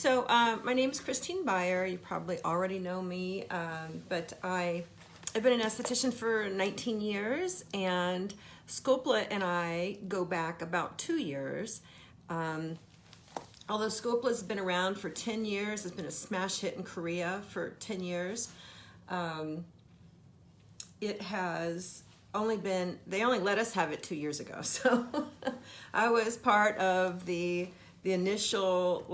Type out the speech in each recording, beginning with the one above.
My name is Byer. You probably already know me, but I've been an esthetician for 19 years, and Sculplla and I go back about 2 years. Although Sculppla's been around for 10 years, it's been a smash hit in Korea for 10 years. It has only been, they only let us have it 2 years ago. So I was part of the initial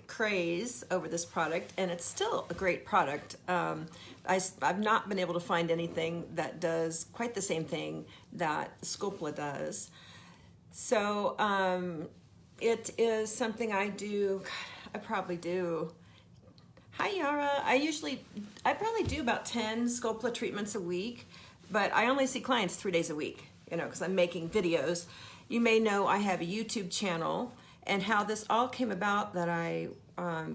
craze over this product, and it's still a great product. I've not been able to find anything that does quite the same thing that Sculplla does. So it is something I do. God, I probably do. Hi Yara. I probably do about 10 Sculplla treatments a week, but I only see clients 3 days a week, because I'm making videos. You may know I have a YouTube channel, and how this all came about that I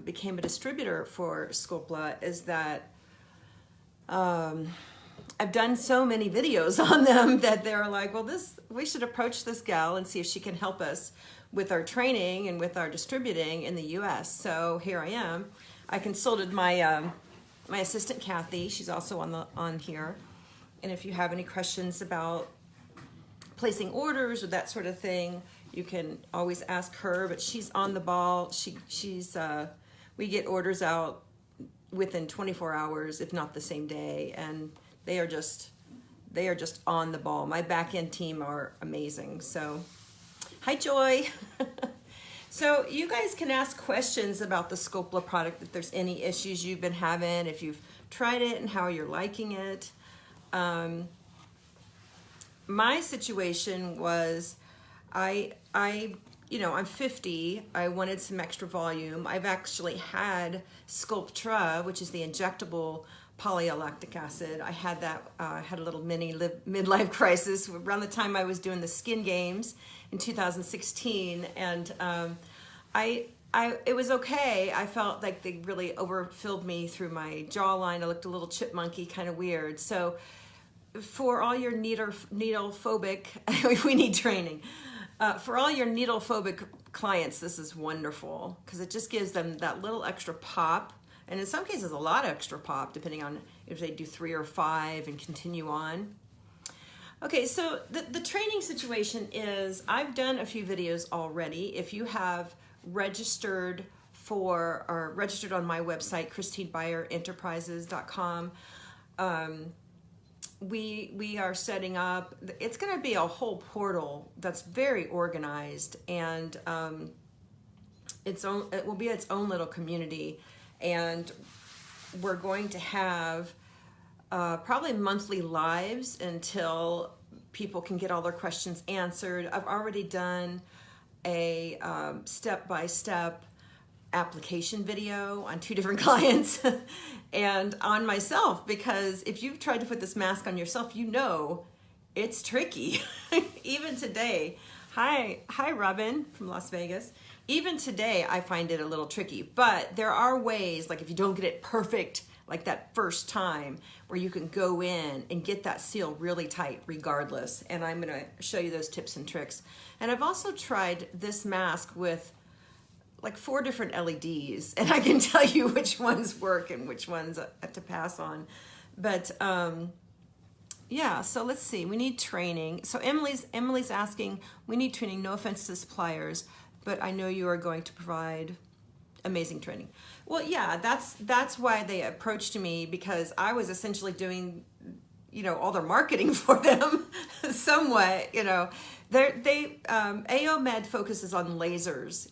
became a distributor for Sculplla is that I've done so many videos on them that they're like, well, we should approach this gal and see if she can help us with our training and with our distributing in the US. So here I am. I consulted my my assistant Kathy. She's also on here. And if you have any questions about placing orders or that sort of thing, you can always ask her, but she's on the ball. We get orders out within 24 hours, if not the same day, and they are just on the ball. My back-end team are amazing. So, hi Joy. So you guys can ask questions about the Sculplla product if there's any issues you've been having, if you've tried it and how you're liking it. My situation was, I'm 50. I wanted some extra volume. I've actually had Sculptra, which is the injectable polylactic acid. I had that. Had a little mini midlife crisis around the time I was doing the Skin Games in 2016, and it was okay. I felt like they really overfilled me through my jawline. I looked a little chipmunky, kind of weird. So for all your needle phobic, we need training. For all your needle phobic clients, this is wonderful because it just gives them that little extra pop, and in some cases a lot of extra pop, depending on if they do 3 or 5 and continue on. Okay, so the training situation is, I've done a few videos already. If you have registered on my website, ChristineByerEnterprises.com, we are setting up, it's going to be a whole portal that's very organized, and it will be its own little community, and we're going to have probably monthly lives until people can get all their questions answered. I've already done a step-by-step application video on 2 different clients and on myself, because if you've tried to put this mask on yourself, it's tricky. Even today, hi Robin from Las Vegas. Even today I find it a little tricky, but there are ways, like if you don't get it perfect like that first time, where you can go in and get that seal really tight regardless, and I'm going to show you those tips and tricks. And I've also tried this mask with like 4 different LEDs, and I can tell you which ones work and which ones to pass on. But yeah, so let's see, we need training. So Emily's asking, we need training, no offense to suppliers, but I know you are going to provide amazing training. Well, yeah, that's why they approached me, because I was essentially doing, all their marketing for them somewhat, AOMed focuses on lasers,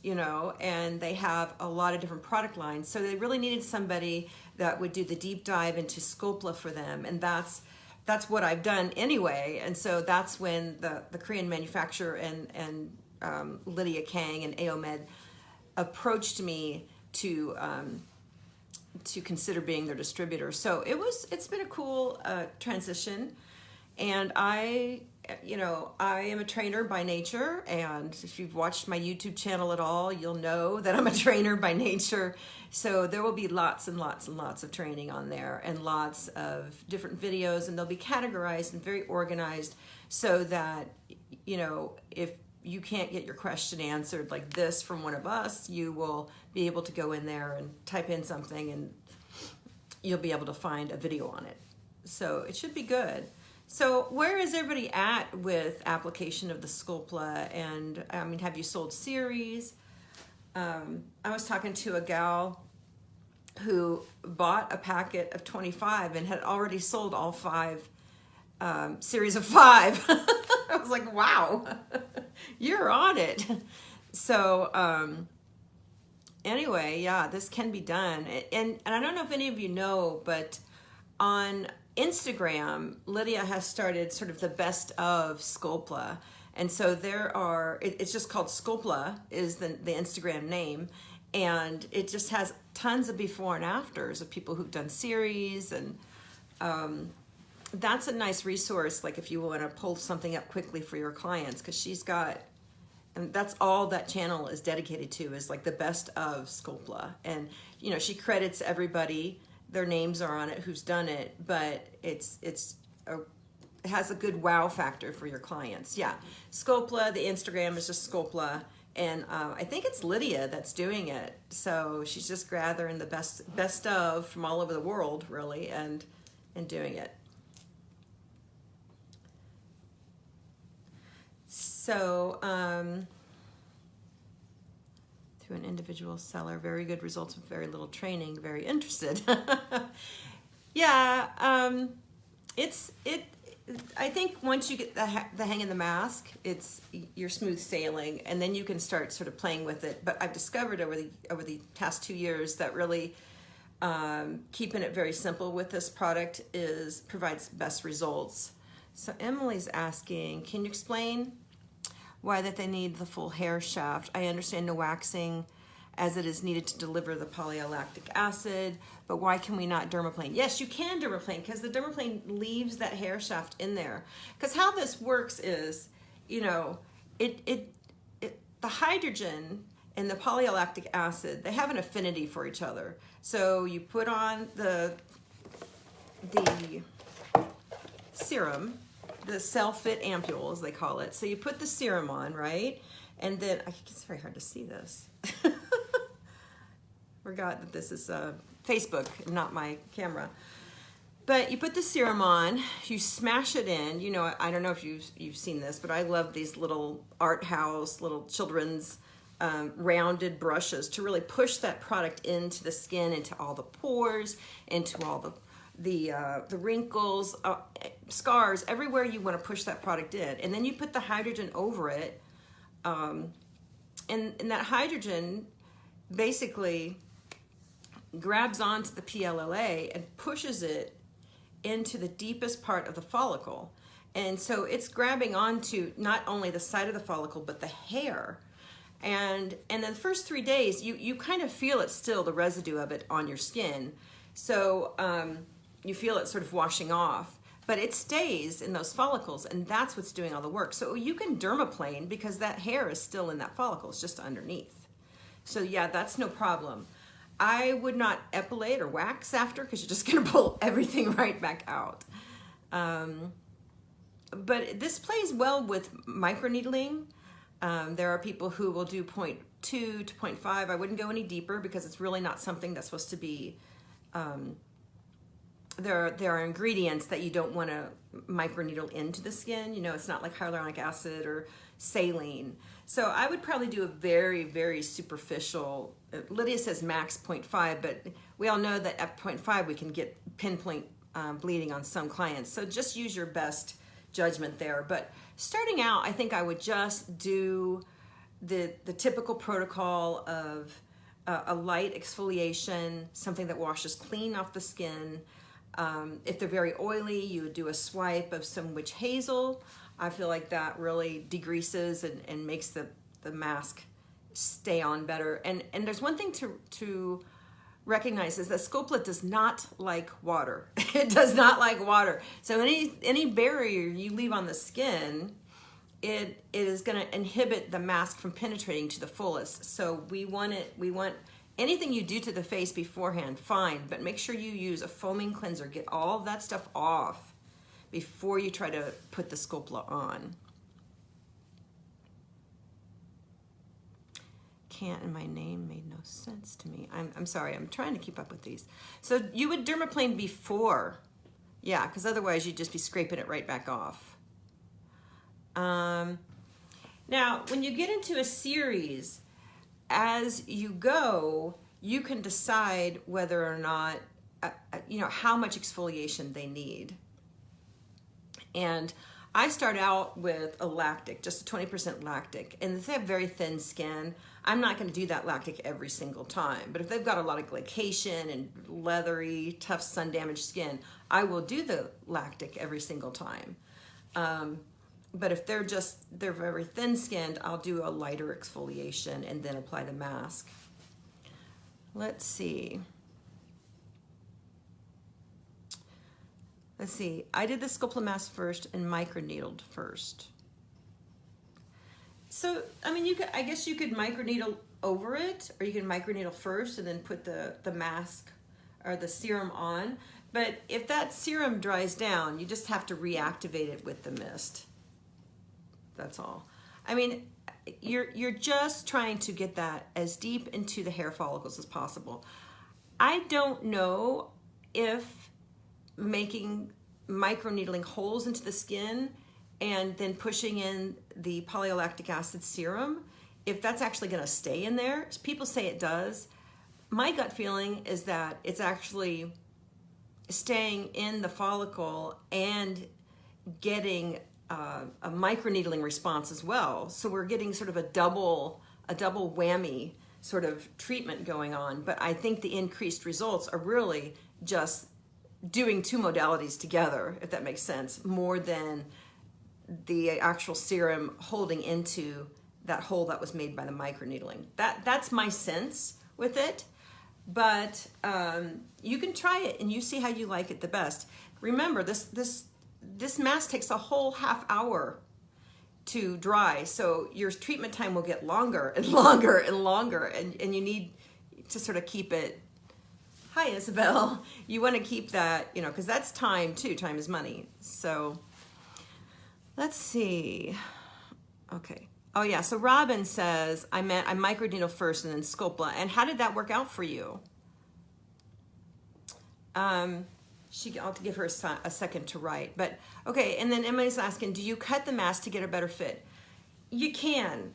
and they have a lot of different product lines. So they really needed somebody that would do the deep dive into Sculplla for them. And that's what I've done anyway. And so that's when the Korean manufacturer and Lydia Kang and AOMed approached me to consider being their distributor. So it's been a cool transition, and I am a trainer by nature, and if you've watched my YouTube channel at all, you'll know that I'm a trainer by nature. So there will be lots and lots and lots of training on there, and lots of different videos, and they'll be categorized and very organized so that, if you can't get your question answered like this from one of us, you will be able to go in there and type in something and you'll be able to find a video on it. So it should be good. So where is everybody at with application of the Sculplla? And I mean, have you sold series? I was talking to a gal who bought a packet of 25 and had already sold all 5 series of 5. I was like, wow, you're on it. So anyway, yeah, this can be done. And I don't know if any of you know, but on Instagram, Lydia has started sort of the best of Sculplla. And so there are, it's just called Sculplla is the Instagram name. And it just has tons of before and afters of people who've done series. And that's a nice resource, like if you want to pull something up quickly for your clients, because she's got, and that's all that channel is dedicated to, is like the best of Sculplla. And, you know, she credits everybody, their names are on it, who's done it, but it has a good wow factor for your clients. Yeah, Sculplla, the Instagram is just Sculplla, and I think it's Lydia that's doing it. So she's just gathering the best of from all over the world, really, and doing it. So through an individual seller, very good results with very little training, very interested. Yeah, I think once you get the hang of the mask, you're smooth sailing, and then you can start sort of playing with it. But I've discovered over the past 2 years that really keeping it very simple with this product provides best results. So Emily's asking, can you explain why that they need the full hair shaft? I understand no waxing as it is needed to deliver the polylactic acid, but why can we not dermaplane? Yes, you can dermaplane, because the dermaplane leaves that hair shaft in there. Because how this works is, you know, the hydrogen and the polylactic acid, they have an affinity for each other. So you put on the serum, the cell-fit ampule, as they call it. So you put the serum on, right? And then, it's very hard to see this. Forgot that this is Facebook, not my camera. But you put the serum on, you smash it in. You know, I don't know if you've seen this, but I love these little art house, little children's rounded brushes to really push that product into the skin, into all the pores, into all the wrinkles, scars, everywhere you want to push that product in. And then you put the hydrogen over it, and that hydrogen basically grabs onto the PLLA and pushes it into the deepest part of the follicle. And so it's grabbing onto not only the side of the follicle, but the hair. And in the first 3 days, you kind of feel it still, the residue of it on your skin. So you feel it sort of washing off, but it stays in those follicles, and that's what's doing all the work. So you can dermaplane because that hair is still in that follicle, it's just underneath. So yeah, that's no problem. I would not epilate or wax after, because you're just gonna pull everything right back out. But this plays well with microneedling. There are people who will do 0.2 to 0.5. I wouldn't go any deeper because it's really not something that's supposed to be, there are ingredients that you don't want to microneedle into the skin. You know, it's not like hyaluronic acid or saline. So I would probably do a very, very superficial, Lydia says max 0.5, but we all know that at 0.5 we can get pinpoint bleeding on some clients. So just use your best judgment there. But starting out, I think I would just do the typical protocol of a light exfoliation, something that washes clean off the skin. If they're very oily, you would do a swipe of some witch hazel. I feel like that really degreases and makes the mask stay on better. And there's one thing to recognize is that Sculplla does not like water. It does not like water. So any barrier you leave on the skin, it is going to inhibit the mask from penetrating to the fullest. So we want anything you do to the face beforehand, fine, but make sure you use a foaming cleanser. Get all of that stuff off before you try to put the Sculplla on. can't, and my name made no sense to me. I'm sorry, I'm trying to keep up with these. So you would dermaplane before, yeah, because otherwise you'd just be scraping it right back off. Now, when you get into a series, as you go, you can decide whether or not, how much exfoliation they need. And I start out with a lactic, just a 20% lactic. And if they have very thin skin, I'm not going to do that lactic every single time. But if they've got a lot of glycation and leathery, tough, sun-damaged skin, I will do the lactic every single time. But if they're very thin-skinned, I'll do a lighter exfoliation and then apply the mask. Let's see. I did the Sculplla mask first and microneedled first. So, I mean, I guess you could microneedle over it, or you can microneedle first and then put the mask or the serum on. But if that serum dries down, you just have to reactivate it with the mist. That's all. I mean, you're just trying to get that as deep into the hair follicles as possible. I don't know if making microneedling holes into the skin and then pushing in the polylactic acid serum, if that's actually going to stay in there. People say it does. My gut feeling is that it's actually staying in the follicle and getting a microneedling response as well. So we're getting sort of a double whammy sort of treatment going on. But I think the increased results are really just doing two modalities together, if that makes sense, more than the actual serum holding into that hole that was made by the microneedling. That's my sense with it. But you can try it and you see how you like it the best. Remember, this mask takes a whole half hour to dry, so your treatment time will get longer and longer and longer, and you need to sort of keep it. Hi, Isabel. You want to keep that, because that's time too. Time is money. So let's see. Okay. Oh yeah. So Robin says, I microneedle first and then Sculplla. And how did that work out for you? I'll have to give her a second to write. But okay. And then Emily's asking, do you cut the mask to get a better fit? You can.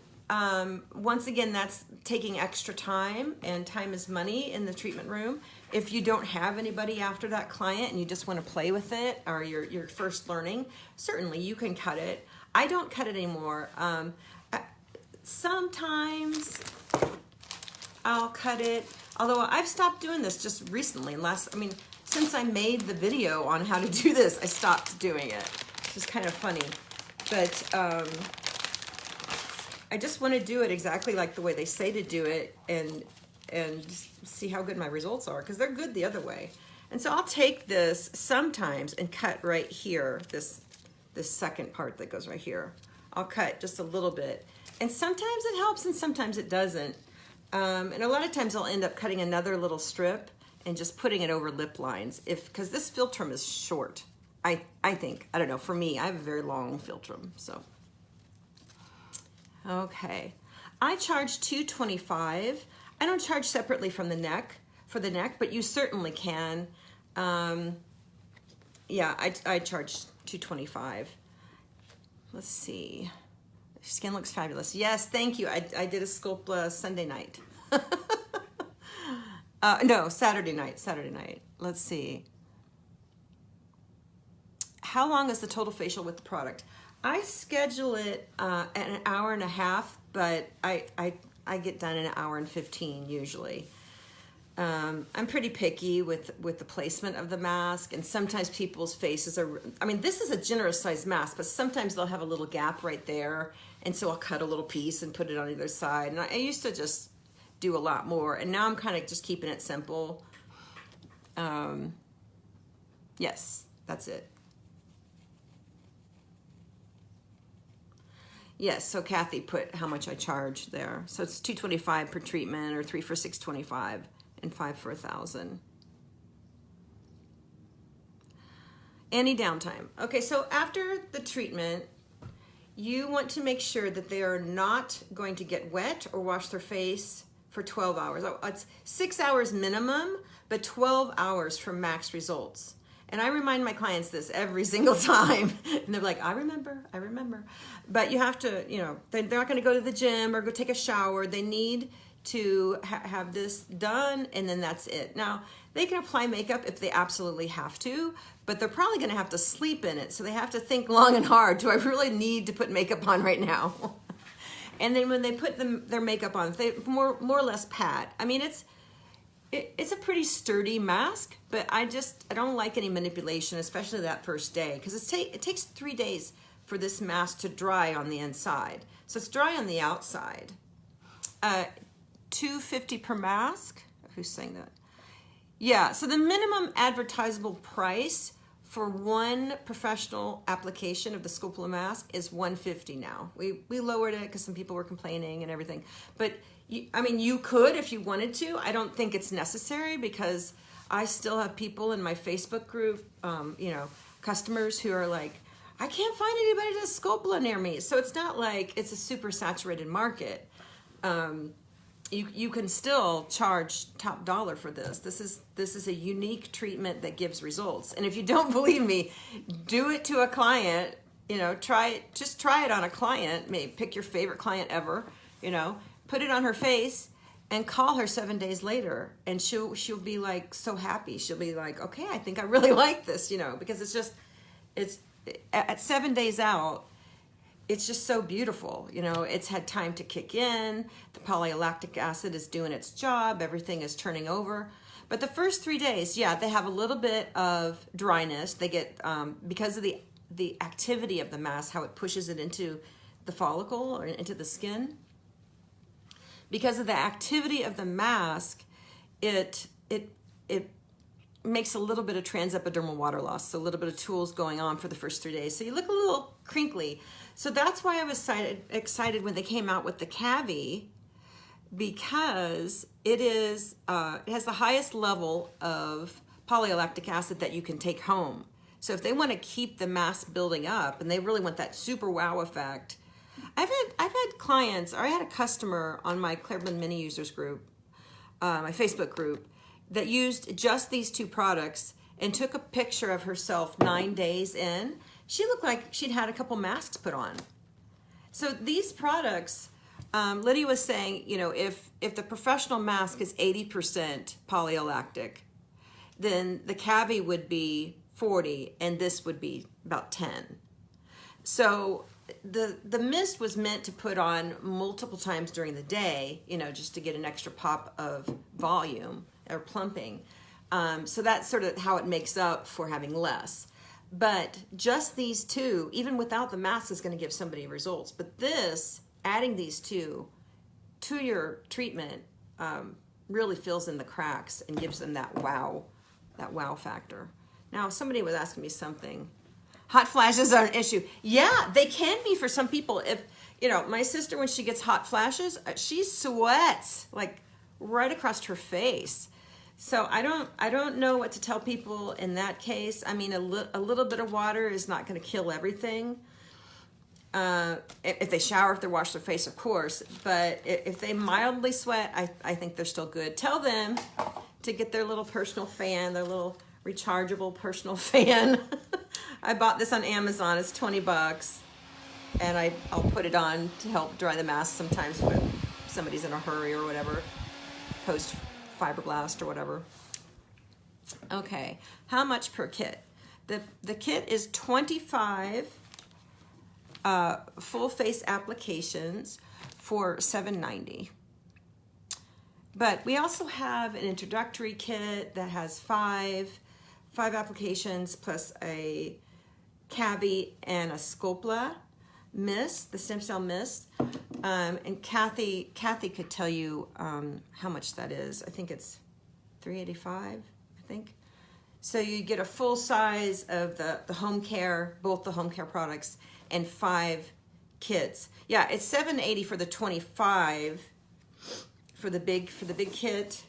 Once again, that's taking extra time, and time is money in the treatment room. If you don't have anybody after that client and you just want to play with it, or you're first learning, certainly you can cut it. I don't cut it anymore. Sometimes I'll cut it, although I've stopped doing this just recently. Since I made the video on how to do this, I stopped doing it. It's just kind of funny. But I just want to do it exactly like the way they say to do it, and see how good my results are, because they're good the other way. And so I'll take this sometimes and cut right here, this second part that goes right here. I'll cut just a little bit. And sometimes it helps and sometimes it doesn't. And a lot of times I'll end up cutting another little strip and just putting it over lip lines, because this philtrum is short. I think, I don't know, for me, I have a very long philtrum, so. Okay, I charge $225. I don't charge separately from the neck, but you certainly can. Yeah, I charge $225. Let's see. Skin looks fabulous. Yes, thank you. I did a Sculplla Sunday night. No, Saturday night. Let's see. How long is the total facial with the product? I schedule it at an hour and a half, but I get done in an hour and 15 usually. I'm pretty picky with the placement of the mask, and sometimes people's faces are, this is a generous sized mask, but sometimes they'll have a little gap right there, and so I'll cut a little piece and put it on either side. And I used to just do a lot more, and now I'm kind of just keeping it simple. Yes, that's it. Yes, so Kathy put how much I charge there. So it's $225 per treatment, or 3 for $625, and 5 for $1,000. Any downtime? Okay, so after the treatment, you want to make sure that they are not going to get wet or wash their face for 12 hours. It's 6 hours minimum, but 12 hours for max results. And I remind my clients this every single time. And they're like, I remember. But you have to, you know, they're not going to go to the gym or go take a shower. They need to have this done, and then that's it. Now, they can apply makeup if they absolutely have to, but they're probably going to have to sleep in it. So they have to think long and hard. Do I really need to put makeup on right now? And then when they put their makeup on, they more or less pat. I mean, it's a pretty sturdy mask, but I don't like any manipulation, especially that first day, because it takes 3 days for this mask to dry on the inside. So it's dry on the outside. $2.50 per mask. Who's saying that? Yeah, so the minimum advertisable price for one professional application of the Sculplla mask is $150 now. We lowered it because some people were complaining and everything. But I mean, you could if you wanted to. I don't think it's necessary because I still have people in my Facebook group, you know, customers who are like, I can't find anybody that does Sculplla near me. So it's not like it's a super saturated market. You can still charge top dollar for this. This is a unique treatment that gives results. And if you don't believe me, do it to a client. You know, just try it on a client. Maybe pick your favorite client ever. You know, put it on her face and call her 7 days later, and she'll be like so happy. She'll be like, okay, I think I really like this. You know, because it's at 7 days out. It's just so beautiful. You know, it's had time to kick in. The polylactic acid is doing its job. Everything is turning over. But the first 3 days, yeah, they have a little bit of dryness. They get, because of the activity of the mask, how it pushes it into the follicle or into the skin. Because of the activity of the mask, it makes a little bit of transepidermal water loss. So a little bit of tools going on for the first 3 days. So you look a little crinkly. So that's why I was excited when they came out with the Caviplla, because it has the highest level of polylactic acid that you can take home. So if they want to keep the mask building up and they really want that super wow effect, I've had clients, or I had a customer on my Claireland Mini Users group, my Facebook group, that used just these two products and took a picture of herself 9 days in. She looked like she'd had a couple masks put on. So these products, Lydia was saying, you know, if the professional mask is 80% polylactic, then the Caviplla would be 40 and this would be about 10. So the mist was meant to put on multiple times during the day, you know, just to get an extra pop of volume or plumping. So that's sort of how it makes up for having less. But just these two, even without the mask, is going to give somebody results. But this, adding these two to your treatment, really fills in the cracks and gives them that wow factor. Now, somebody was asking me something. Hot flashes are an issue. Yeah, they can be for some people. If, you know, my sister, when she gets hot flashes, she sweats like right across her face. So I don't know what to tell people in that case. I mean, a little bit of water is not going to kill everything. If they shower, if they wash their face, of course. But if they mildly sweat, I think they're still good. Tell them to get their little personal fan, their little rechargeable personal fan. I bought this on Amazon. It's $20, and I'll put it on to help dry the mask sometimes when somebody's in a hurry or whatever, post fibroblast or whatever. Okay, how much per kit? The kit is 25 full face applications for $7.90. But we also have an introductory kit that has five applications plus a Caviplla and a Sculplla mist, the stem cell mist. And Kathy could tell you how much that is. I think it's $3.85, I think. So you get a full size of the home care, both the home care products, and 5 kits. Yeah, it's $7.80 for the 25 for the big kit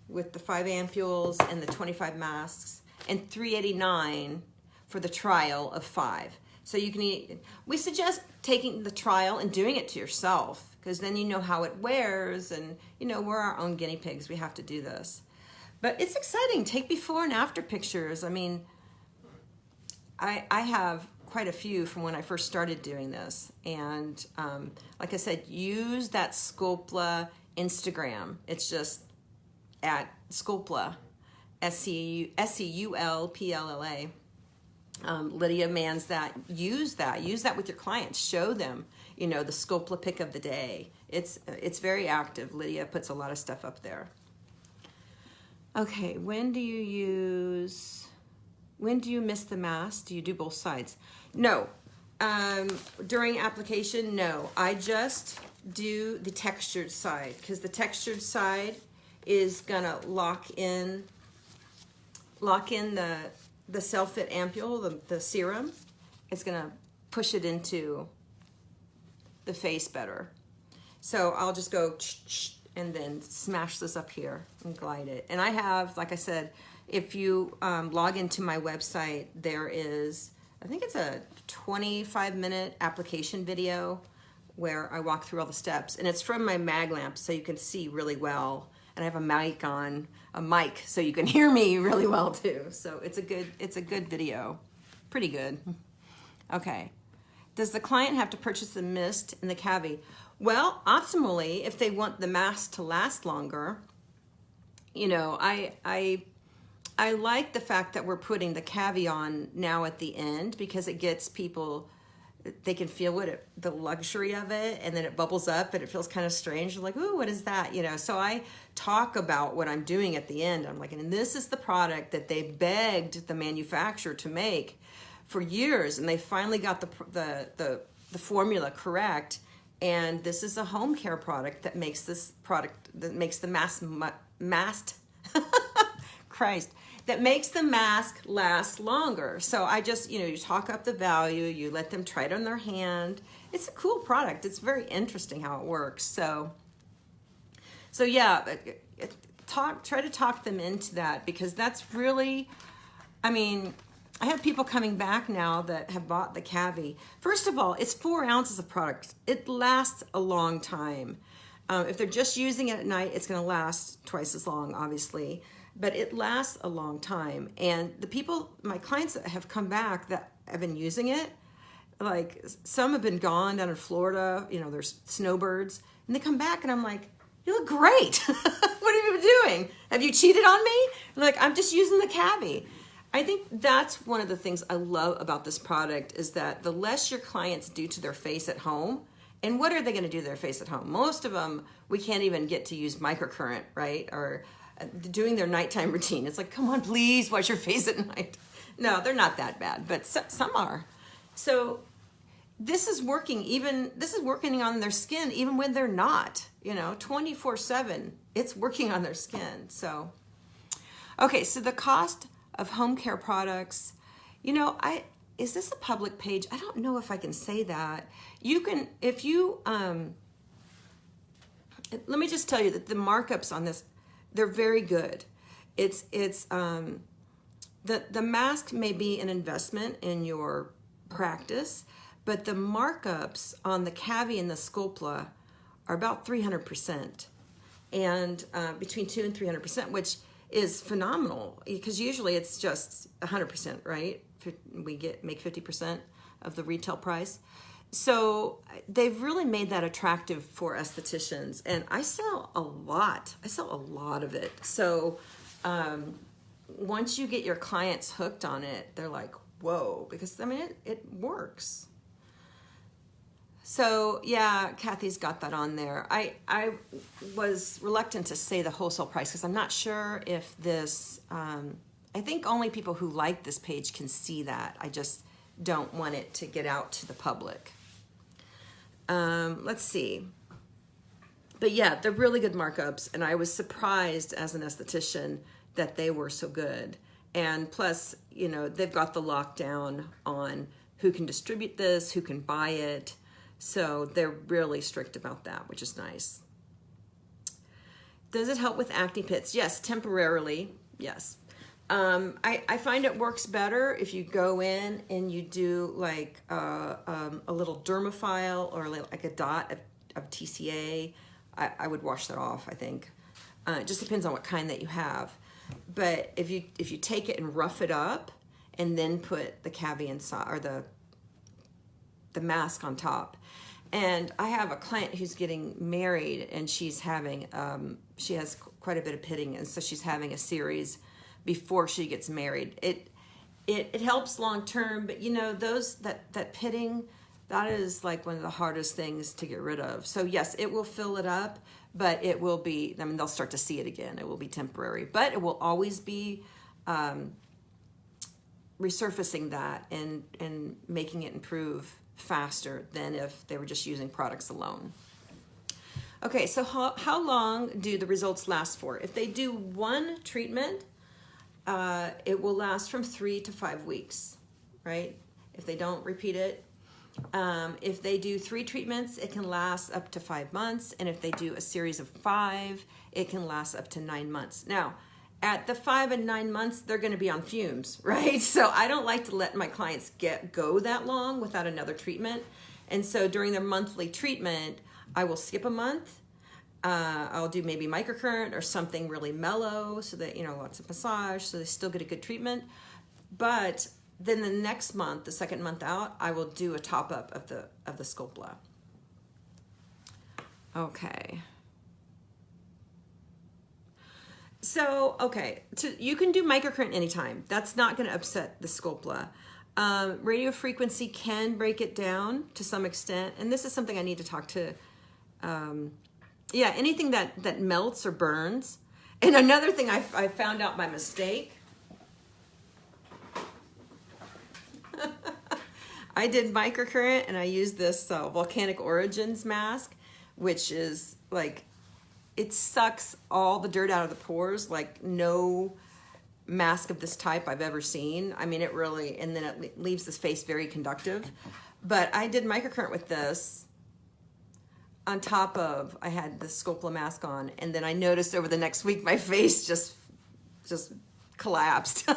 with the 5 ampules and the 25 masks, and $3.89 for the trial of 5. So you can eat. We suggest taking the trial and doing it to yourself, because then you know how it wears, and we're our own guinea pigs. We have to do this. But it's exciting. Take before and after pictures. I mean, I have quite a few from when I first started doing this. And like I said, use that Sculplla Instagram. It's just at Sculplla, Sculplla. Lydia mans that. Use that with your clients. Show them, the Sculplla pick of the day. It's very active. Lydia puts a lot of stuff up there. Okay, when do you miss the mask? Do you do both sides? No. During application, no. I just do the textured side, because the textured side is gonna lock in the Cell-Fit ampule, the serum. It's gonna push it into the face better. So I'll just go and then smash this up here and glide it. And I have, like I said, if you log into my website, there is, I think it's a 25-minute application video where I walk through all the steps. And it's from my mag lamp, so you can see really well. And I have a mic so you can hear me really well too. So it's a good video, pretty good. Okay, does the client have to purchase the mist and the Cavi? Well, optimally, if they want the mask to last longer, I like the fact that we're putting the Cavi on now at the end, because it gets people, they can feel the luxury of it, and then it bubbles up and it feels kind of strange. They're like, ooh, what is that? So I talk about what I'm doing at the end. I'm like, and this is the product that they begged the manufacturer to make for years, and they finally got the formula correct. And this is a home care product that makes the that makes the mask last longer. So I just, you talk up the value, you let them try it on their hand. It's a cool product. It's very interesting how it works. So yeah, try to talk them into that, because that's really, I mean, I have people coming back now that have bought the Cavi. First of all, it's 4 ounces of product. It lasts a long time. If they're just using it at night, it's going to last twice as long, obviously. But it lasts a long time. And the people, my clients that have come back that have been using it, like some have been gone down in Florida, there's snowbirds, and they come back and I'm like, you look great. What have you been doing? Have you cheated on me? Like, I'm just using the Cavi. I think that's one of the things I love about this product, is that the less your clients do to their face at home, and what are they going to do to their face at home? Most of them, we can't even get to use microcurrent, right? Or doing their nighttime routine. It's like, come on, please wash your face at night. No, they're not that bad, but some are. So this is working on their skin even when they're not, 24/7. It's working on their skin. So, okay, so the cost of home care products, is this a public page? I don't know if I can say that. You can, if you, let me just tell you that the markups on this, they're very good. The mask may be an investment in your practice, but the markups on the Cavi and the Sculplla are about 300%, and between 200 and 300%, which is phenomenal, because usually it's just 100%, right? We make 50% of the retail price. So they've really made that attractive for estheticians, and I sell a lot of it. So once you get your clients hooked on it, they're like, whoa, because I mean, it works. So yeah, Kathy's got that on there. I was reluctant to say the wholesale price, because I'm not sure if this, I think only people who like this page can see that. I just don't want it to get out to the public. Let's see. But yeah, they're really good markups, and I was surprised as an esthetician that they were so good. And plus, they've got the lockdown on who can distribute this, who can buy it. So they're really strict about that, which is nice. Does it help with acne pits? Yes, temporarily, yes. I find it works better if you go in and you do like a little dermaphile or like a dot of TCA. I would wash that off, I think. It just depends on what kind that you have. But if you take it and rough it up and then put the Cavi inside, or the mask on top. And I have a client who's getting married, and she's having she has quite a bit of pitting, and so she's having a series before she gets married. It helps long term, but you know, that pitting, that is like one of the hardest things to get rid of. So yes, it will fill it up, but it will be, I mean, they'll start to see it again. It will be temporary, but it will always be resurfacing that and making it improve faster than if they were just using products alone. Okay, so how long do the results last for? If they do one treatment, it will last from 3 to 5 weeks, right? If they don't repeat it. If they do 3 treatments, it can last up to 5 months. And if they do a series of 5, it can last up to 9 months. Now, at the 5 and 9 months, they're going to be on fumes, right? So I don't like to let my clients go that long without another treatment. And so during their monthly treatment, I will skip a month. I'll do maybe microcurrent or something really mellow so that, you know, lots of massage so they still get a good treatment. But then the next month, the second month out, I will do a top up of the Sculplla. Okay. So, okay, you can do microcurrent anytime. That's not going to upset the Sculplla. Radio frequency can break it down to some extent, and this is something I need to talk to. Yeah, anything that melts or burns. And another thing I found out by mistake. I did microcurrent and I used this volcanic origins mask, which is like, it sucks all the dirt out of the pores like no mask of this type I've ever seen. I mean, it really, and then it leaves this face very conductive. But I did microcurrent with this on top of, I had the Sculplla mask on, and then I noticed over the next week my face just collapsed.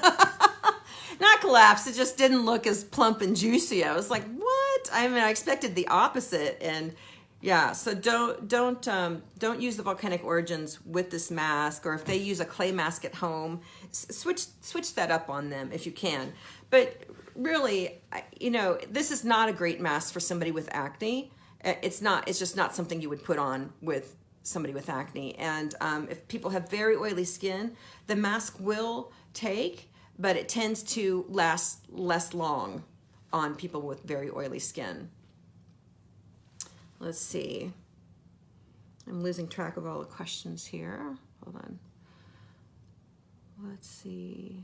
Not collapsed, it just didn't look as plump and juicy. I was like, what? I mean, I expected the opposite. And yeah, so don't use the volcanic origins with this mask, or if they use a clay mask at home, switch that up on them if you can. But really, you know, this is not a great mask for somebody with acne. It's just not something you would put on with somebody with acne. And if people have very oily skin, the mask will take, but it tends to last less long on people with very oily skin. Let's see. I'm losing track of all the questions here. Hold on. Let's see.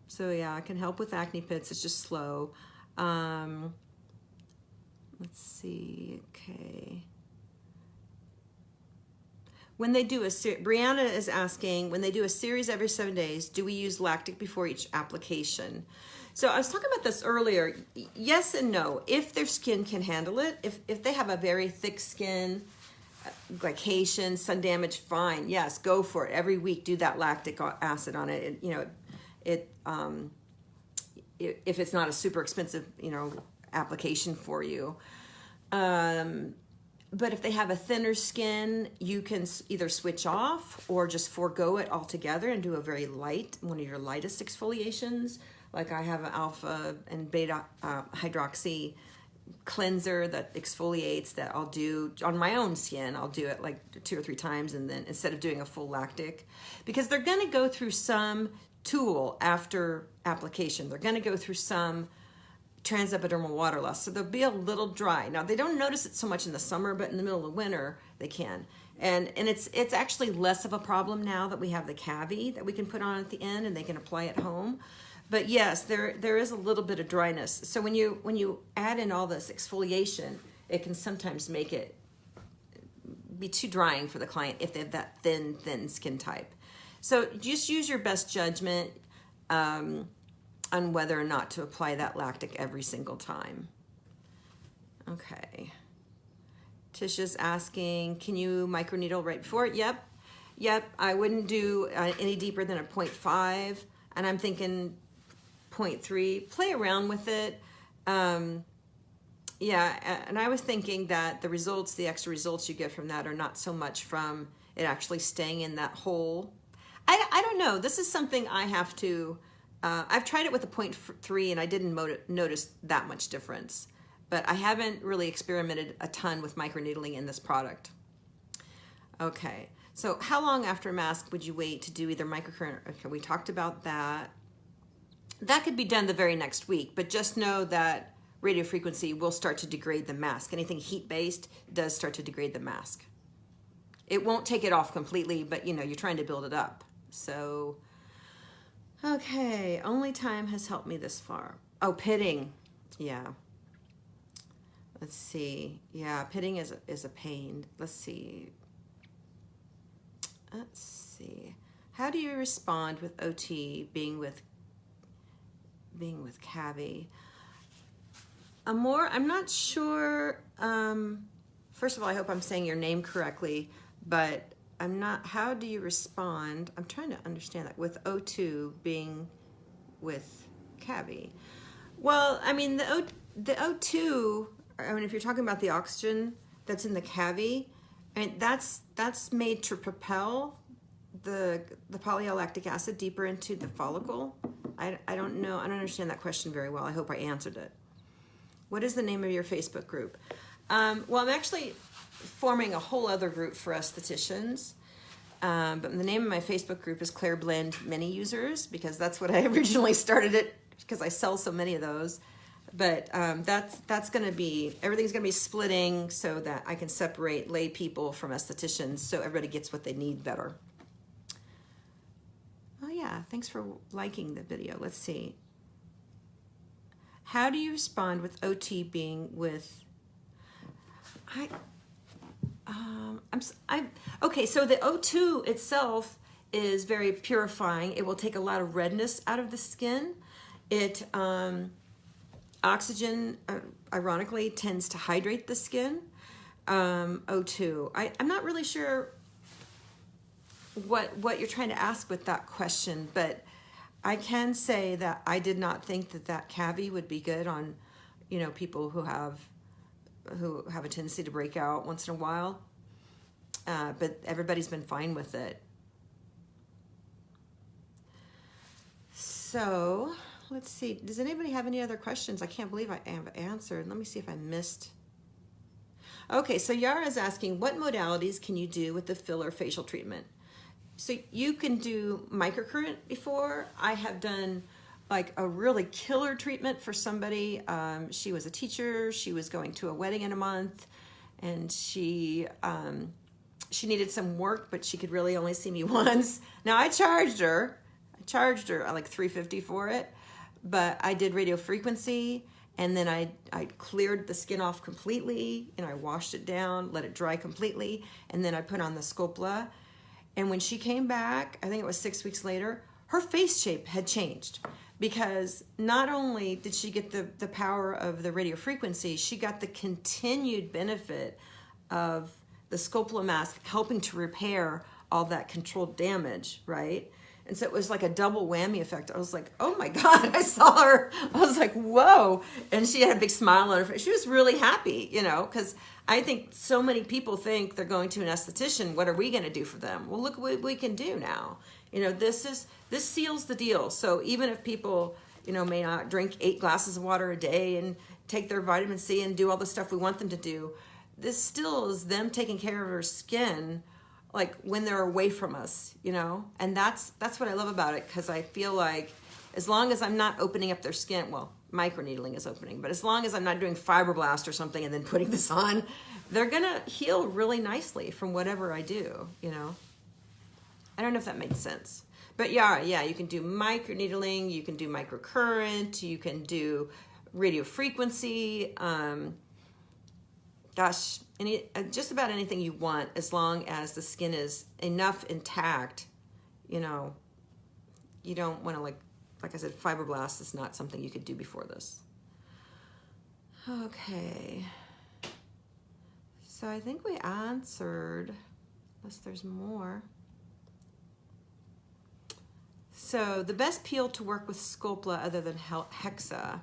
So yeah, I can help with acne pits. It's just slow. Let's see. Okay. When they do Brianna is asking, when they do a series every 7 days, do we use lactic before each application? So I was talking about this earlier. Yes and no. If their skin can handle it, if they have a very thick skin, glycation, sun damage, fine. Yes, go for it. Every week, do that lactic acid on it. You know, if it's not a super expensive, you know, application for you. But if they have a thinner skin, you can either switch off or just forego it altogether and do a very light, one of your lightest exfoliations. Like I have an alpha and beta hydroxy cleanser that exfoliates that I'll do on my own skin. I'll do it like 2 or 3 times, and then instead of doing a full lactic, because they're going to go through some tool after application. They're going to go through some transepidermal water loss, so they'll be a little dry. Now they don't notice it so much in the summer, but in the middle of winter they can. And it's actually less of a problem now that we have the Cavi that we can put on at the end and they can apply at home. But yes, there is a little bit of dryness. So when you add in all this exfoliation, it can sometimes make it be too drying for the client if they have that thin skin type. So just use your best judgment on whether or not to apply that lactic every single time. Okay. Tisha's asking, can you microneedle right before it? Yep. Yep, I wouldn't do any deeper than a 0.5, and I'm thinking 0.3. Play around with it. Yeah, and I was thinking that the results, the extra results you get from that are not so much from it actually staying in that hole. I don't know. This is something I have to, I've tried it with a 0.3 and I didn't notice that much difference. But I haven't really experimented a ton with microneedling in this product. Okay, so how long after a mask would you wait to do either microcurrent? Okay, we talked about that. That could be done the very next week, but just know that radio frequency will start to degrade the mask. Anything heat-based does start to degrade the mask. It won't take it off completely, but you know, you're trying to build it up. So, okay, only time has helped me this far. Oh, pitting, yeah. Let's see, yeah, pitting is a pain. Let's see. How do you respond with OT being with Cavi? I'm not sure. First of all, I hope I'm saying your name correctly, but I'm not. How do you respond? I'm trying to understand that with O2 being with Cavi. Well, I mean the O2. I mean, if you're talking about the oxygen that's in the Cavi, and that's made to propel the polylactic acid deeper into the follicle. I don't know. I don't understand that question very well. I hope I answered it. What is the name of your Facebook group? Well, I'm actually forming a whole other group for estheticians. But the name of my Facebook group is Claire Blend Mini Users, because that's what I originally started it, because I sell so many of those. But that's going to be, everything's going to be splitting so that I can separate lay people from estheticians so everybody gets what they need better. Oh yeah, thanks for liking the video. Let's see. How do you respond with OT being with, okay, so the O2 itself is very purifying. It will take a lot of redness out of the skin. It, oxygen, ironically, tends to hydrate the skin. O2. I'm not really sure what you're trying to ask with that question, but I can say that I did not think that Cavi would be good on, you know, people who have a tendency to break out once in a while. But everybody's been fine with it. So let's see. Does anybody have any other questions? I can't believe I have answered. Let me see if I missed. Okay, so Yara's asking, what modalities can you do with the filler facial treatment? So you can do microcurrent before. I have done like a really killer treatment for somebody. She was a teacher. She was going to a wedding in a month, and she needed some work, but she could really only see me once. Now I charged her like $350 for it, but I did radio frequency, and then I cleared the skin off completely, and I washed it down, let it dry completely, and then I put on the Sculplla. And when she came back, I think it was 6 weeks later, her face shape had changed, because not only did she get the power of the radio frequency, she got the continued benefit of the Sculplla mask helping to repair all that controlled damage, right? And so it was like a double whammy effect. I was like, oh my God, I saw her. I was like, whoa. And she had a big smile on her face. She was really happy, you know, because I think so many people think they're going to an esthetician. What are we going to do for them? Well, look what we can do now. You know, this seals the deal. So even if people, you know, may not drink 8 glasses of water a day and take their vitamin C and do all the stuff we want them to do, this still is them taking care of their skin, like when they're away from us, you know? And that's what I love about it, because I feel like as long as I'm not opening up their skin, well, microneedling is opening, but as long as I'm not doing fibroblast or something and then putting this on, they're gonna heal really nicely from whatever I do, you know? I don't know if that makes sense. But yeah, you can do microneedling, you can do microcurrent, you can do radio frequency, gosh, just about anything you want, as long as the skin is enough intact. You know, you don't want to, like I said, fibroblast is not something you could do before this. Okay, so I think we answered, unless there's more. So the best peel to work with Sculplla other than Hexa.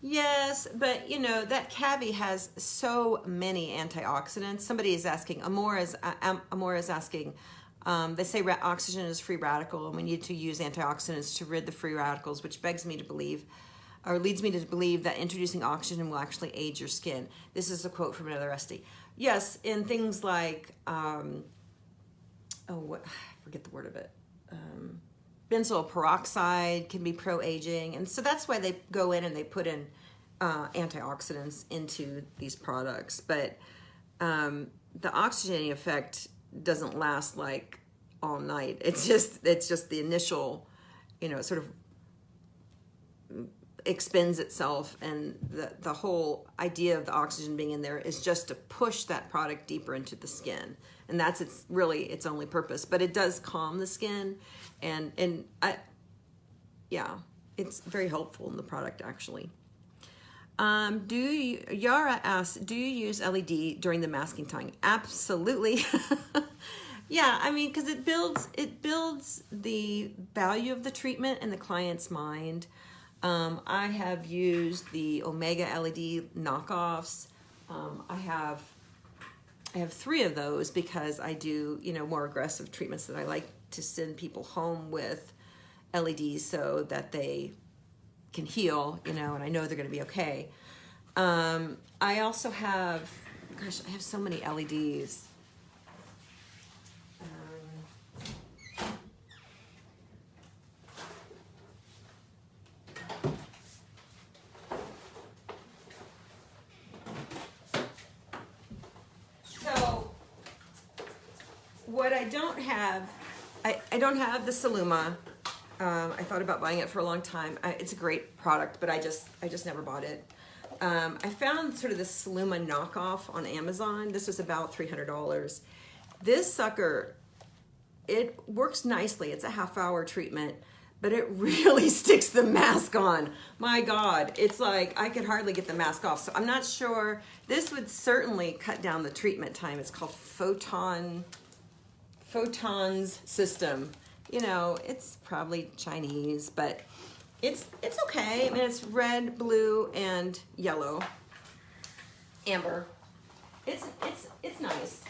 Yes, but you know, that Cavi has so many antioxidants. Somebody is asking, Amor is asking, they say oxygen is free radical and we need to use antioxidants to rid the free radicals, which begs me to believe, or leads me to believe that introducing oxygen will actually aid your skin. This is a quote from another Rusty. Yes, in things like, I forget the word of it. Benzoyl peroxide can be pro-aging, and so that's why they go in and they put in antioxidants into these products. But the oxygenating effect doesn't last like all night. It's just the initial, you know, sort of expends itself, and the whole idea of the oxygen being in there is just to push that product deeper into the skin, and that's really its only purpose. But it does calm the skin, and it's very helpful in the product actually. Yara asks, do you use LED during the masking time? Absolutely. Yeah, I mean, because it builds the value of the treatment in the client's mind. I have used the Omega LED knockoffs. I have 3 of those because I do, you know, more aggressive treatments that I like to send people home with LEDs so that they can heal, you know, and I know they're going to be okay. I also have, gosh, I have so many LEDs. What I don't have, I don't have the Sculplla. I thought about buying it for a long time. It's a great product, but I just never bought it. I found sort of the Sculplla knockoff on Amazon. This was about $300. This sucker, it works nicely. It's a half-hour treatment, but it really sticks the mask on. My God, it's like I could hardly get the mask off. So I'm not sure. This would certainly cut down the treatment time. It's called Photons system. You know, it's probably Chinese, but it's okay. I mean, it's red, blue, and yellow, amber. It's nice.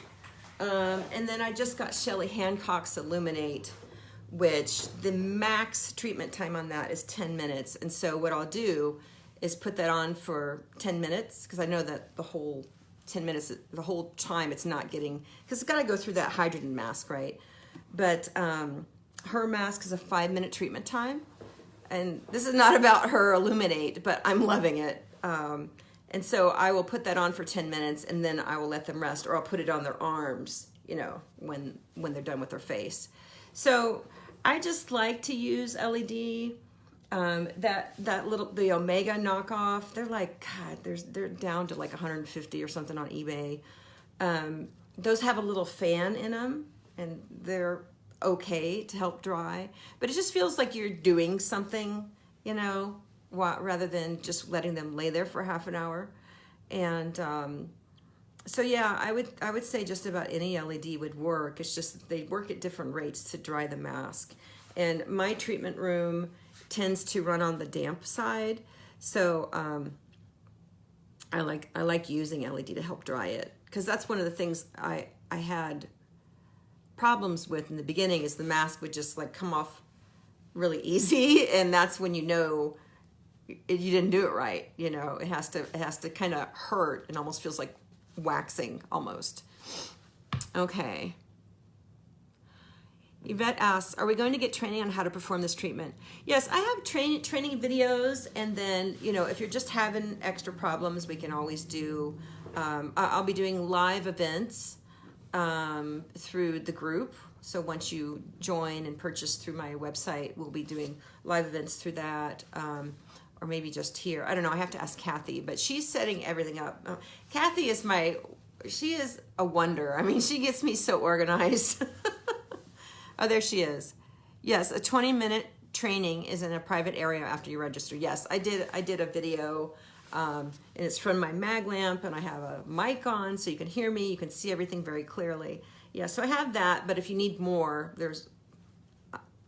And then I just got Shelley Hancock's Illuminate, which the max treatment time on that is 10 minutes. And so what I'll do is put that on for 10 minutes because I know that the whole 10 minutes, the whole time it's not getting, because it's got to go through that hydrogen mask, right? But her mask is a 5-minute treatment time. And this is not about her Illuminate, but I'm loving it. And so I will put that on for 10 minutes and then I will let them rest, or I'll put it on their arms, you know, when they're done with their face. So I just like to use LED. The Omega knockoff, they're like, God, they're down to like 150 or something on eBay. Those have a little fan in them and they're okay to help dry, but it just feels like you're doing something, you know, rather than just letting them lay there for half an hour. And so yeah, I would say just about any LED would work. It's just that they work at different rates to dry the mask. And my treatment room tends to run on the damp side, so I like using LED to help dry it, because that's one of the things I had problems with in the beginning, is the mask would just like come off really easy, and that's when you know you didn't do it right. You know, it has to kind of hurt and almost feels like waxing almost. Okay. Yvette asks, are we going to get training on how to perform this treatment? Yes, I have training videos, and then, you know, if you're just having extra problems, we can always do, I'll be doing live events through the group. So once you join and purchase through my website, we'll be doing live events through that, or maybe just here. I don't know, I have to ask Kathy, but she's setting everything up. Kathy is she is a wonder. I mean, she gets me so organized. Oh, there she is. Yes, a 20-minute training is in a private area after you register. Yes, I did a video And it's from my mag lamp, and I have a mic on so you can hear me, you can see everything very clearly. Yeah, so I have that, but if you need more,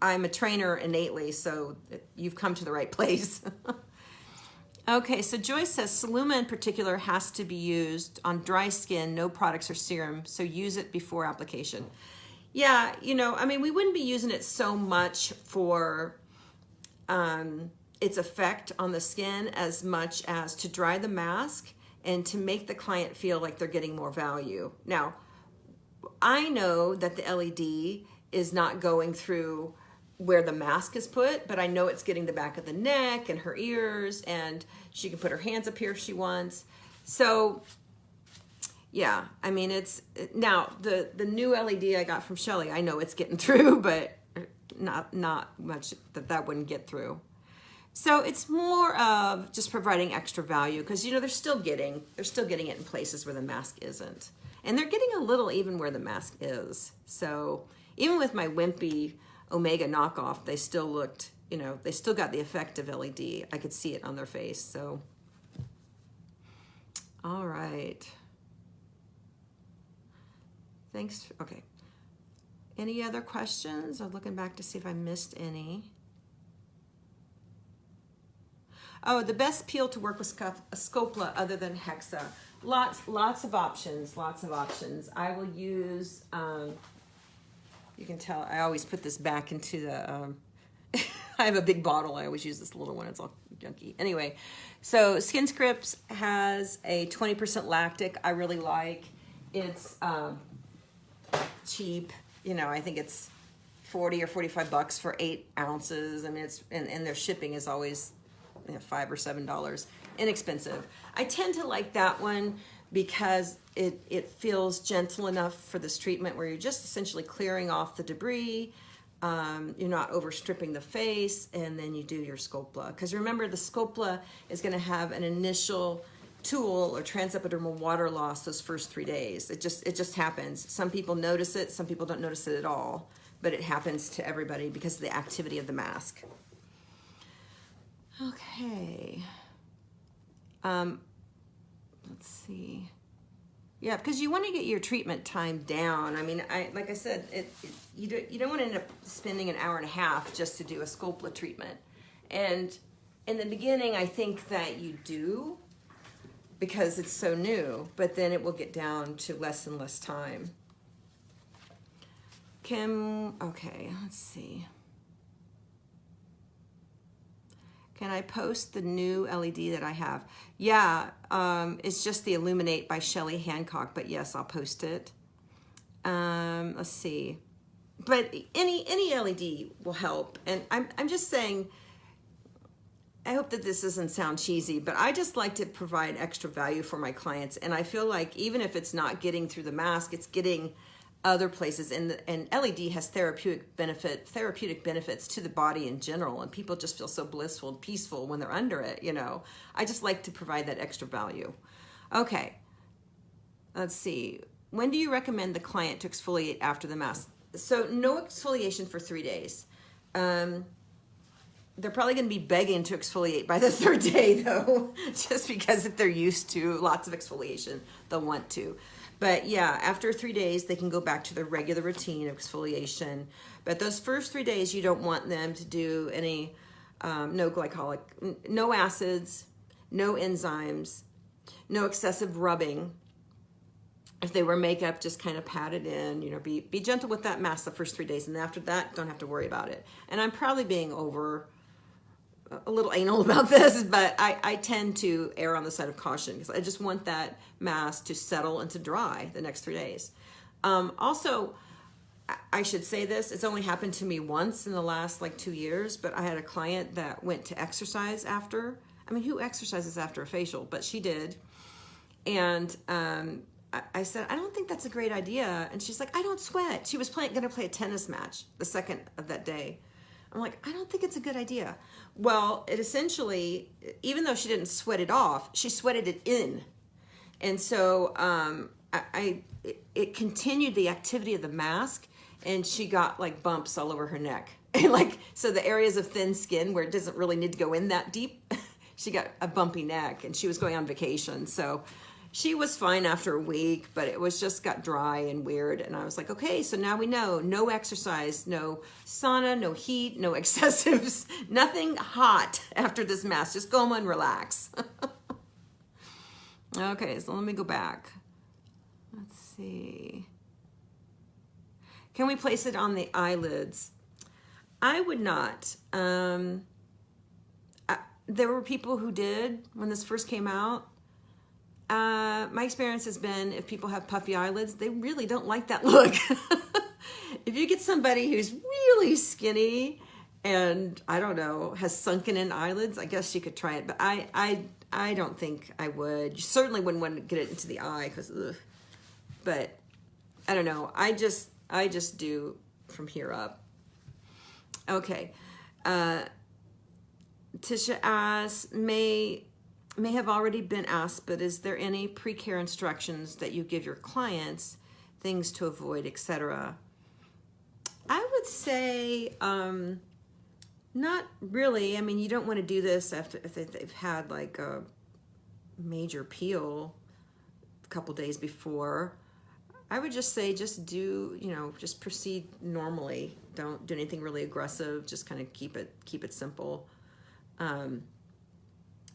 I'm a trainer innately, so you've come to the right place. Okay, so Joyce says Sculplla in particular has to be used on dry skin, no products or serum, so use it before application. Yeah, I mean, we wouldn't be using it so much for its effect on the skin as much as to dry the mask and to make the client feel like they're getting more value. Now, I know that the LED is not going through where the mask is put, but I know it's getting the back of the neck and her ears, and she can put her hands up here if she wants. So yeah, I mean, now the new LED I got from Shelly, I know it's getting through, but not much that wouldn't get through. So it's more of just providing extra value, because they're still getting it in places where the mask isn't, and they're getting a little even where the mask is. So even with my wimpy Omega knockoff, they still looked, they still got the effect of LED. I could see it on their face. So, all right. Thanks. Okay. Any other questions? I'm looking back to see if I missed any. Oh, the best peel to work with Sculplla other than Hexa. Lots of options. I will use. You can tell I always put this back into the, I have a big bottle. I always use this little one. It's all junky. Anyway, so Skin Scripts has a 20% lactic I really like. It's cheap. I think it's 40 or 45 bucks for 8 ounces. I mean, and their shipping is always $5 or $7. Inexpensive. I tend to like that one because it feels gentle enough for this treatment where you're just essentially clearing off the debris. You're not overstripping the face, and then you do your Sculplla. Because remember, the Sculplla is going to have an initial tool or transepidermal water loss those first 3 days. It just happens. Some people notice it, some people don't notice it at all, but it happens to everybody because of the activity of the mask. Okay. Let's see. Yeah, because you want to get your treatment time down. I mean, like I said, you don't want to end up spending an hour and a half just to do a Sculplla treatment. And in the beginning, I think that you do because it's so new, but then it will get down to less and less time. Kim, okay, let's see. Can I post the new LED that I have? Yeah, it's just the Illuminate by Shelley Hancock, but yes, I'll post it. Let's see. But any LED will help. And I'm just saying, I hope that this doesn't sound cheesy, but I just like to provide extra value for my clients. And I feel like even if it's not getting through the mask, it's getting other places, and LED has therapeutic benefits to the body in general, and people just feel so blissful and peaceful when they're under it. I just like to provide that extra value. Okay, let's see. When do you recommend the client to exfoliate after the mask? So no exfoliation for 3 days. They're probably going to be begging to exfoliate by the 3rd day, though, just because if they're used to lots of exfoliation, they'll want to. But yeah, after 3 days, they can go back to their regular routine of exfoliation. But those first 3 days, you don't want them to do any, no glycolic, no acids, no enzymes, no excessive rubbing. If they wear makeup, just kind of pat it in, be gentle with that mask the first 3 days. And after that, don't have to worry about it. And I'm probably being a little anal about this, but I tend to err on the side of caution because I just want that mask to settle and to dry the next 3 days. Also, I should say this, it's only happened to me once in the last 2 years, but I had a client that went to exercise after. I mean, who exercises after a facial? But she did. And I said, I don't think that's a great idea. And she's like, I don't sweat. She was going to play a tennis match the second of that day. I'm like, I don't think it's a good idea. Well, it essentially, even though she didn't sweat it off, she sweated it in. And so it continued the activity of the mask, and she got bumps all over her neck. And so the areas of thin skin where it doesn't really need to go in that deep, she got a bumpy neck and she was going on vacation. So she was fine after a week, but it was just got dry and weird. And I was like, okay, so now we know no exercise, no sauna, no heat, no excessives, nothing hot after this mask. Just go home and relax. Okay, so let me go back. Let's see. Can we place it on the eyelids? I would not. There were people who did when this first came out. My experience has been if people have puffy eyelids, they really don't like that look. If you get somebody who's really skinny and, I don't know, has sunken in eyelids, I guess you could try it. But I don't think I would. You certainly wouldn't want to get it into the eye because, but I don't know. I just do from here up. Okay. Tisha asks, may have already been asked, but is there any pre-care instructions that you give your clients, things to avoid, etc.? I would say not really. I mean, you don't want to do this after if they've had like a major peel a couple days before. I would just say just do, just proceed normally. Don't do anything really aggressive. Just kind of keep it simple.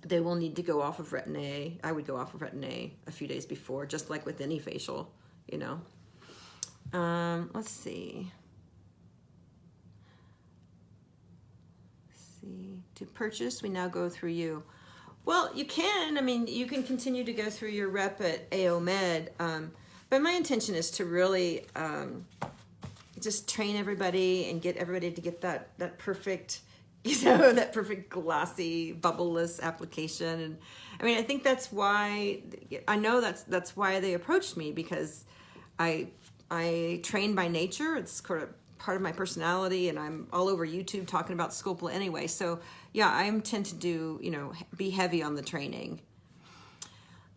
They will need to go off of Retin-A. I would go off of Retin-A a few days before, just like with any facial, Let's see. To purchase, we now go through you. Well, you can. I mean, you can continue to go through your rep at AO Med, but my intention is to really just train everybody and get everybody to get that perfect, that perfect glossy, bubbleless application. And I mean, I think that's why that's why they approached me, because I train by nature. It's part of my personality, and I'm all over YouTube talking about Sculplla anyway. So yeah, I tend to do, be heavy on the training.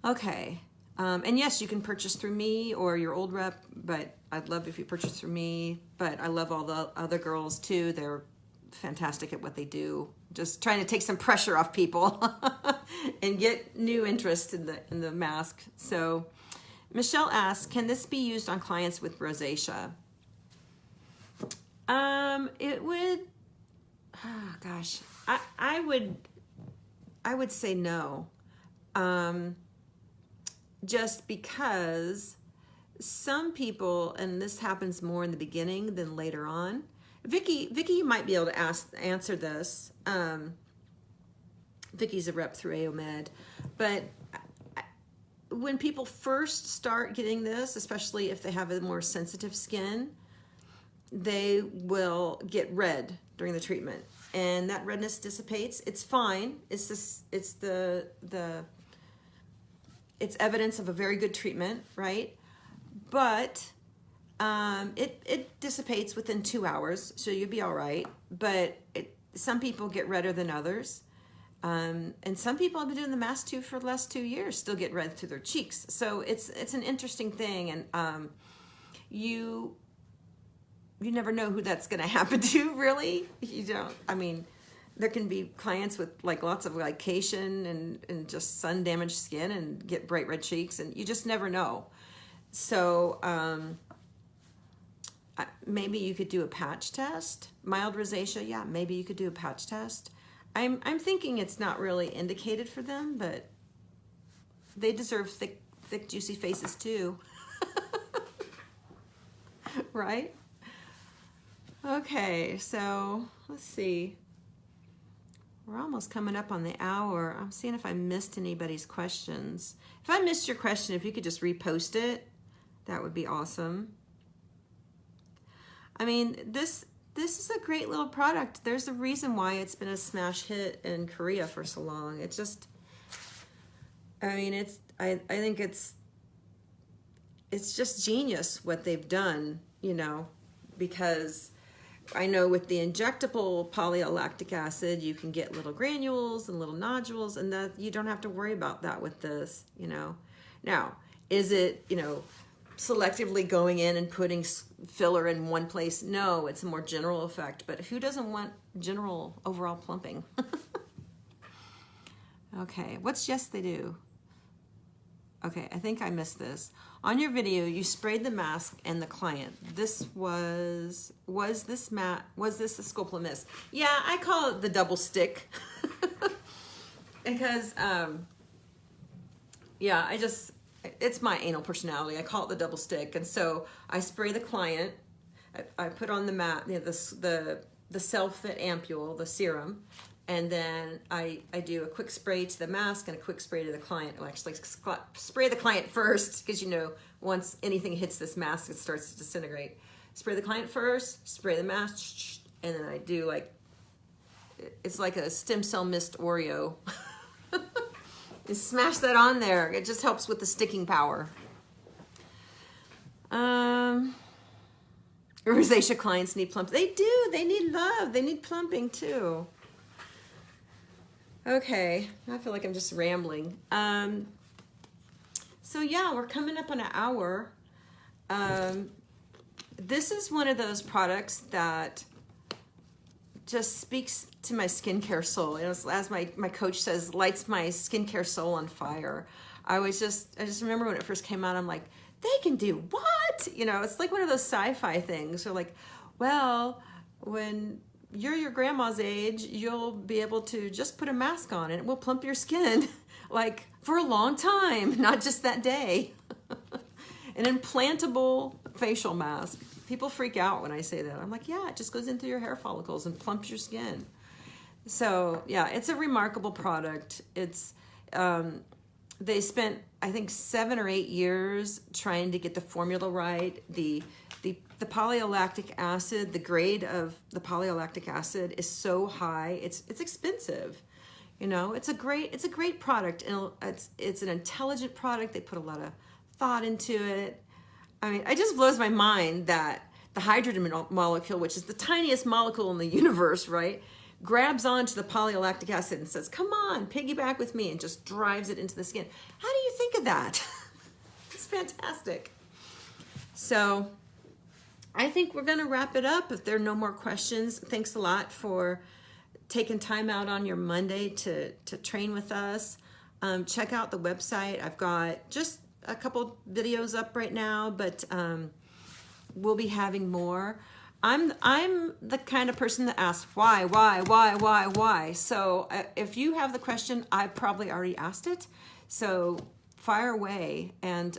Okay. And yes, you can purchase through me or your old rep, but I'd love if you purchase through me. But I love all the other girls too. They're fantastic at what they do. Just trying to take some pressure off people and get new interest in the mask. So Michelle asks, can this be used on clients with rosacea? It would, oh gosh, I would say no. Just because some people, and this happens more in the beginning than later on. Vicky, you might be able to answer this. Vicky's a rep through AO Med, but when people first start getting this, especially if they have a more sensitive skin, they will get red during the treatment, and that redness dissipates. It's fine. It's evidence of a very good treatment, right? But it dissipates within 2 hours, so you'll be all right. But some people get redder than others. And some people have been doing the mask too for the last 2 years, still get red through their cheeks. So it's an interesting thing, and you never know who that's going to happen to, really. You don't. I mean, there can be clients with like lots of glycation and just sun damaged skin and get bright red cheeks, and you just never know. So maybe you could do a patch test. Mild rosacea, yeah, maybe you could do a patch test. I'm thinking it's not really indicated for them, but they deserve thick, juicy faces too. Right? Okay, so let's see. We're almost coming up on the hour. I'm seeing if I missed anybody's questions. If I missed your question, if you could just repost it, that would be awesome. I mean, this is a great little product. There's a reason why it's been a smash hit in Korea for so long. It's just, I mean, I think it's just genius what they've done, because I know with the injectable polylactic acid, you can get little granules and little nodules, and that you don't have to worry about that with this, Now, is it, selectively going in and putting filler in one place? No, it's a more general effect, but who doesn't want general overall plumping? Okay, what's yes they do? Okay, I think I missed this. On your video, you sprayed the mask and the client. This was this the Sculplla mist? Yeah, I call it the double stick. Because, yeah, it's my anal personality. I call it the double stick. And so I spray the client. I put on the mat, you know, the self-fit ampule, the serum. And then I do a quick spray to the mask and a quick spray to the client. Well, actually, spray the client first, because you know, once anything hits this mask, it starts to disintegrate. Spray the client first, spray the mask, and then I do like, it's like a stem cell mist Oreo. You smash that on there. It just helps with the sticking power. Rosacea clients need plump. They do. They need love. They need plumping too. Okay, I feel like I'm just rambling. So yeah, we're coming up on an hour. This is one of those products that just speaks to my skincare soul. You know, as my coach says, lights my skincare soul on fire. I just remember when it first came out, I'm like, they can do what? You know, it's like one of those sci-fi things. Or like, well, when you're your grandma's age, you'll be able to just put a mask on and it will plump your skin like for a long time, not just that day. An implantable facial mask. People freak out when I say that. I'm like, yeah, it just goes into your hair follicles and plumps your skin. So yeah, it's a remarkable product. It's, they spent, I think, 7 or 8 years trying to get the formula right. The polylactic acid, the grade of the polylactic acid is so high. It's expensive. You know, it's a great product, and it's an intelligent product. They put a lot of thought into it. I mean, it just blows my mind that the hydrogen molecule, which is the tiniest molecule in the universe, right, grabs onto the polylactic acid and says, come on, piggyback with me, and just drives it into the skin. How do you think of that? It's fantastic. So I think we're going to wrap it up if there are no more questions. Thanks a lot for taking time out on your Monday to train with us. Check out the website. I've got just a couple videos up right now, but we'll be having more. I'm the kind of person that asks why. So if you have the question, I probably already asked it. So fire away, and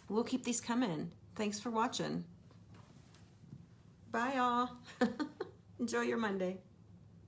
we'll keep these coming. Thanks for watching. Bye, y'all. Enjoy your Monday.